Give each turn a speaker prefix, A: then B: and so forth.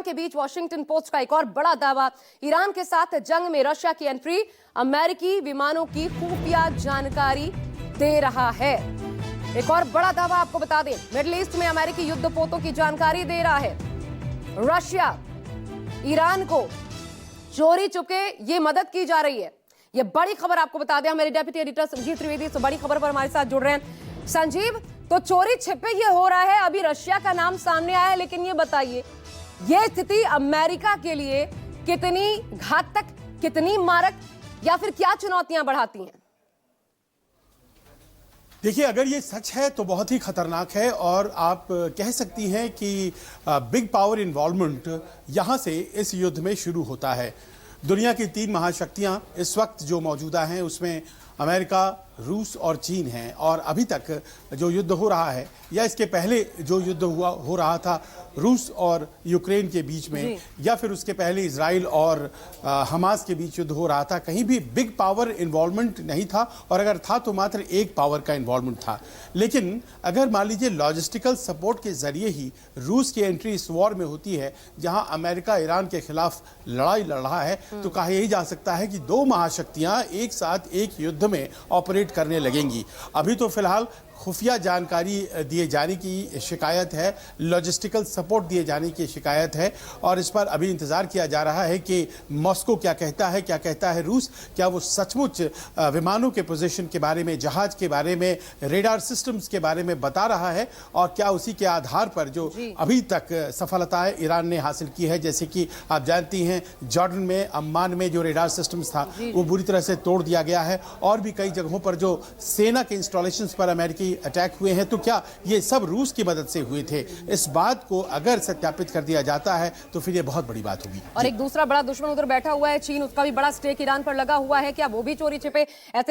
A: के बीच Washington post का एक और बड़ा दावा, ईरान के साथ जंग में रशिया की एंट्री अमेरिकी विमानों की खुफिया जानकारी दे रहा है। एक और बड़ा दावा आपको बता दें, मिडिल ईस्ट में अमेरिकी युद्धपोतों की जानकारी दे रहा है। रशिया ईरान को चोरी चुपके ये मदद की जा रही है। ये बड़ी खबर आपको बता दें, मेरे डेप्यूटी एडिटर संजीव त्रिवेदी इस बड़ी खबर पर हमारे साथ जुड़ रहे हैं। संजीव, तो चोरी छिपे ये हो रहा है, अभी रशिया का नाम सामने आया है, लेकिन ये बताइए ये स्थिति अमेरिका के लिए कितनी घातक, कितनी मारक या फिर क्या चुनौतियां बढ़ाती हैं?
B: देखिए, अगर ये सच है तो बहुत ही खतरनाक है और आप कह सकती हैं कि बिग पावर इन्वॉल्वमेंट यहां से इस युद्ध में शुरू होता है। दुनिया की 3 महाशक्तियां इस वक्त जो मौजूदा हैं उसमें अमेरिका, रूस और चीन हैं। और अभी तक जो युद्ध हो रहा है या इसके पहले जो युद्ध हो रहा था रूस और यूक्रेन के बीच में, या फिर उसके पहले इजराइल और हमास के बीच युद्ध हो रहा था, कहीं भी बिग पावर इन्वॉल्वमेंट नहीं था, और अगर था तो मात्र एक पावर का इन्वॉल्वमेंट था। लेकिन अगर मान लीजिए लॉजिस्टिकल सपोर्ट के जरिए ही रूस की एंट्री इस वॉर में होती है जहां अमेरिका ईरान के खिलाफ लड़ाई लड़ रहा है, तो कहा यही जा सकता है कि 2 महाशक्तियां एक साथ एक युद्ध में ऑपरेट करने लगेंगी। अभी तो फिलहाल खुफिया जानकारी दिए जाने की शिकायत है, लॉजिस्टिकल सपोर्ट दिए जाने की शिकायत है, और इस पर अभी इंतजार किया जा रहा है कि मॉस्को क्या कहता है, क्या कहता है रूस। क्या वो सचमुच विमानों के पोजीशन के बारे में, जहाज के बारे में, रेडार सिस्टम्स के बारे में बता रहा है, और क्या उसी के आधार पर जो अभी तक सफलताएं ईरान ने हासिल की है, जैसे कि आप जानती हैं जॉर्डन में, अम्मान में जो रेडार सिस्टम्स था वो बुरी तरह से तोड़ दिया गया है, और भी कई जगहों पर जो सेना के इंस्टॉलेशंस पर अमेरिकी अटैक हुए हैं, तो क्या ये सब रूस की मदद से हुए थे? इस बात को अगर सत्यापित कर दिया जाता है तो फिर ये बहुत बड़ी बात होगी।
A: और एक दूसरा बड़ा दुश्मन उधर बैठा हुआ है चीन, उसका भी बड़ा स्टेक ईरान पर लगा हुआ है। क्या वो भी चोरी छिपे ऐसे